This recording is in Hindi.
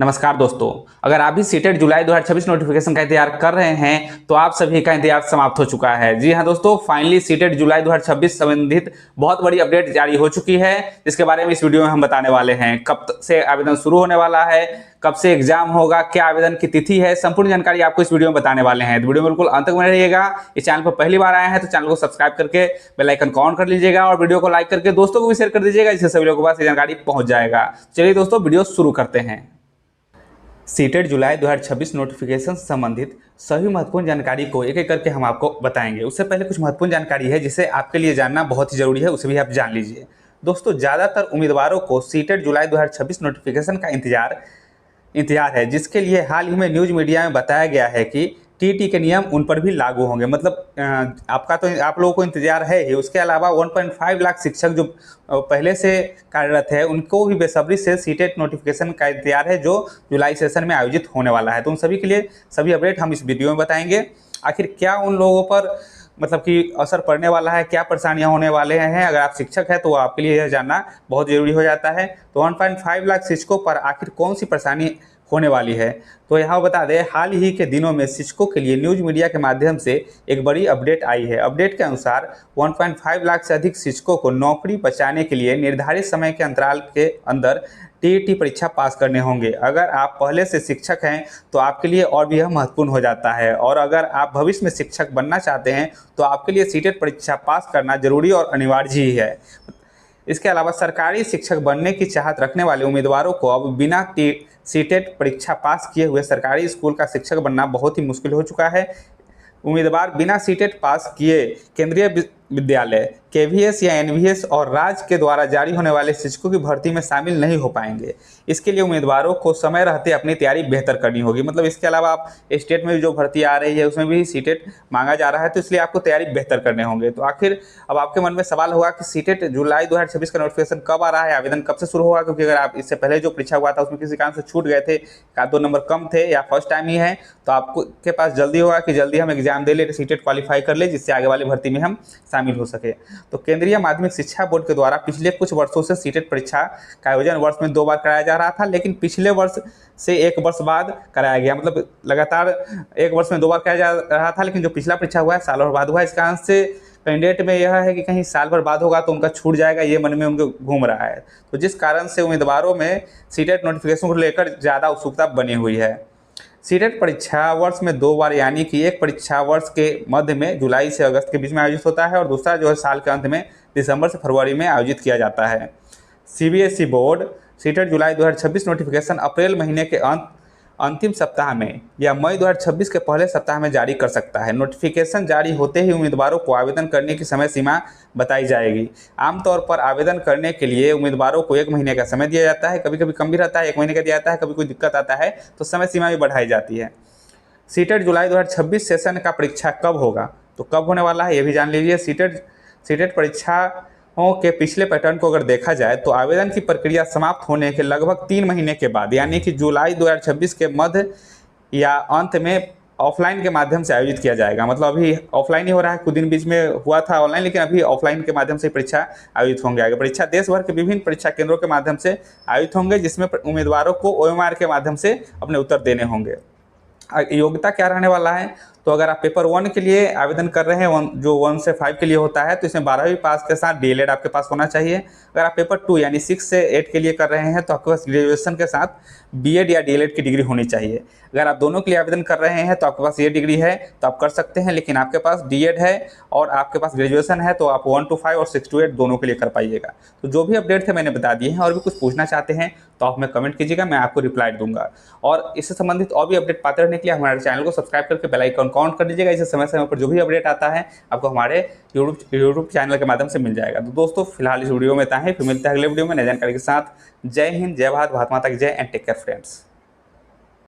नमस्कार दोस्तों, अगर आप भी सीटेट जुलाई 2026 नोटिफिकेशन का इंतजार कर रहे हैं तो आप सभी का इंतजार समाप्त हो चुका है। जी हां दोस्तों, फाइनली सीटेट जुलाई 2026 संबंधित बहुत बड़ी अपडेट जारी हो चुकी है, जिसके बारे में इस वीडियो में हम बताने वाले हैं। कब से आवेदन शुरू होने वाला है, कब से एग्जाम होगा, क्या आवेदन की तिथि है, संपूर्ण जानकारी आपको इस वीडियो में बताने वाले हैं। तो वीडियो में बिल्कुल अंत तक बने रहिएगा। इस चैनल पर पहली बार आए हैं तो चैनल को सब्सक्राइब करके बेल आइकन को ऑन कर लीजिएगा और वीडियो को लाइक करके दोस्तों को भी शेयर कर दीजिएगा, जिससे सभी लोगों के पास ये जानकारी पहुंच जाएगा। चलिए दोस्तों, वीडियो शुरू करते हैं। सीटेट जुलाई 2026 नोटिफिकेशन संबंधित सभी महत्वपूर्ण जानकारी को एक एक करके हम आपको बताएंगे। उससे पहले कुछ महत्वपूर्ण जानकारी है जिसे आपके लिए जानना बहुत ही जरूरी है, उसे भी आप जान लीजिए। दोस्तों, ज़्यादातर उम्मीदवारों को सीटेट जुलाई 2026 नोटिफिकेशन का इंतजार है, जिसके लिए हाल ही में न्यूज मीडिया में बताया गया है कि टीटी के नियम उन पर भी लागू होंगे। मतलब आपका तो आप लोगों को इंतजार है ही, उसके अलावा 1.5 लाख शिक्षक जो पहले से कार्यरत है उनको भी बेसब्री से सीटेट नोटिफिकेशन का इंतजार है, जो जुलाई सेशन में आयोजित होने वाला है। तो उन सभी के लिए सभी अपडेट हम इस वीडियो में बताएंगे। आखिर क्या उन लोगों पर मतलब कि असर पड़ने वाला है, क्या परेशानियां होने वाले हैं। अगर आप शिक्षक हैं तो आपके लिए यह जानना बहुत ज़रूरी हो जाता है। तो 1.5 लाख शिक्षकों पर आखिर कौन सी परेशानी होने वाली है, तो यहाँ बता दें, हाल ही के दिनों में शिक्षकों के लिए न्यूज मीडिया के माध्यम से एक बड़ी अपडेट आई है। अपडेट के अनुसार 1.5 लाख से अधिक शिक्षकों को नौकरी बचाने के लिए निर्धारित समय के अंतराल के अंदर टीईटी परीक्षा पास करने होंगे। अगर आप पहले से शिक्षक हैं तो आपके लिए और भी यह महत्वपूर्ण हो जाता है, और अगर आप भविष्य में शिक्षक बनना चाहते हैं तो आपके लिए सीटेट परीक्षा पास करना जरूरी और अनिवार्य ही है। इसके अलावा सरकारी शिक्षक बनने की चाहत रखने वाले उम्मीदवारों को अब बिना सीटेट परीक्षा पास किए हुए सरकारी स्कूल का शिक्षक बनना बहुत ही मुश्किल हो चुका है। उम्मीदवार बिना सीटेट पास किए केंद्रीय विद्यालय, केवीएस या एनवीएस और राज्य के द्वारा जारी होने वाले शिक्षकों की भर्ती में शामिल नहीं हो पाएंगे। इसके लिए उम्मीदवारों को समय रहते अपनी तैयारी बेहतर करनी होगी। मतलब इसके अलावा आप स्टेट में भी जो भर्ती आ रही है उसमें भी सीटेट मांगा जा रहा है, तो इसलिए आपको तैयारी बेहतर करने होंगे। तो आखिर अब आपके मन में सवाल होगा कि सीटेट जुलाई 2026 का नोटिफिकेशन कब आ रहा है, आवेदन कब से शुरू होगा। क्योंकि अगर आप इससे पहले जो परीक्षा हुआ था उसमें किसी कारण से छूट गए थे, का 2 नंबर कम थे या फर्स्ट टाइम ही है, तो आपको के पास जल्दी होगा कि जल्दी हम एग्जाम दे ले, सीटेट क्वालिफाई कर ले, जिससे आगे वाली भर्ती में हम शामिल हो सके। तो केंद्रीय माध्यमिक शिक्षा बोर्ड के द्वारा पिछले कुछ वर्षों से सीटेट परीक्षा का आयोजन वर्ष में 2 बार कराया जा रहा था, लेकिन पिछले वर्ष से 1 वर्ष बाद कराया गया। मतलब लगातार 1 वर्ष में 2 बार कराया जा रहा था, लेकिन जो पिछला परीक्षा हुआ है साल भर बाद हुआ है। इस कारण से कैंडिडेट में यह है कि कहीं साल भर बाद होगा तो उनका छूट जाएगा, ये मन में उनके घूम रहा है। तो जिस कारण से उम्मीदवारों में सीटेट नोटिफिकेशन को लेकर ज़्यादा उत्सुकता बनी हुई है। सीटेट परीक्षा वर्ष में 2 बार, यानी कि एक परीक्षा वर्ष के मध्य में जुलाई से अगस्त के बीच में आयोजित होता है, और दूसरा जो है साल के अंत में दिसंबर से फरवरी में आयोजित किया जाता है। सीबीएसई बोर्ड सीटेट जुलाई 2026 नोटिफिकेशन अप्रैल महीने के अंतिम सप्ताह में या मई 2026 के पहले सप्ताह में जारी कर सकता है। नोटिफिकेशन जारी होते ही उम्मीदवारों को आवेदन करने की समय सीमा बताई जाएगी। आमतौर पर आवेदन करने के लिए उम्मीदवारों को 1 महीने का समय दिया जाता है, कभी कभी कम भी रहता है, 1 महीने का दिया जाता है, कभी कोई दिक्कत आता है तो समय सीमा भी बढ़ाई जाती है। सीटेट जुलाई 2026 सेशन का परीक्षा कब होगा, तो कब होने वाला है ये भी जान लीजिए। सीटेट परीक्षाओं के पिछले पैटर्न को अगर देखा जाए तो आवेदन की प्रक्रिया समाप्त होने के लगभग 3 महीने के बाद, यानी कि जुलाई 2026 के मध्य या अंत में ऑफलाइन के माध्यम से आयोजित किया जाएगा। मतलब अभी ऑफलाइन ही हो रहा है, कुछ दिन बीच में हुआ था ऑनलाइन, लेकिन अभी ऑफलाइन के माध्यम से परीक्षा आयोजित होंगे। आगे परीक्षा देश भर के विभिन्न परीक्षा केंद्रों के माध्यम से आयोजित होंगे, जिसमें उम्मीदवारों को OMR के माध्यम से अपने उत्तर देने होंगे। योग्यता क्या रहने वाला है, तो अगर आप पेपर 1 के लिए आवेदन कर रहे हैं, जो 1 से 5 के लिए होता है, तो इसमें 12वीं पास के साथ डीएलएड आपके पास होना चाहिए। अगर आप पेपर 2 यानी 6 से 8 के लिए कर रहे हैं तो आपके पास ग्रेजुएशन के साथ बीएड या डीएलएड की डिग्री होनी चाहिए। अगर आप दोनों के लिए आवेदन कर रहे हैं तो आपके पास ये डिग्री है तो आप कर सकते हैं, लेकिन आपके पास डीएड है और आपके पास ग्रेजुएशन है तो आप 1 to 5 और 6 to 8 दोनों के लिए कर पाइएगा। तो जो भी अपडेट थे मैंने बता दिए हैं, और भी कुछ पूछना चाहते हैं तो आप हमें कमेंट कीजिएगा, मैं आपको रिप्लाई दूंगा। और इससे संबंधित और भी अपडेट पाते रहने के लिए हमारे चैनल को सब्सक्राइब करके बेल आइकन को ऑन कर दीजिएगा। इससे समय समय पर जो भी अपडेट आता है आपको हमारे यूट्यूब चैनल के माध्यम से मिल जाएगा। तो दोस्तों, फिलहाल इस वीडियो में इतना ही, फिर मिलते हैं अगले वीडियो में नई जानकारी के साथ। जय हिंद, जय भारत, भारत माता की जय, एंड टेक केयर फ्रेंड्स।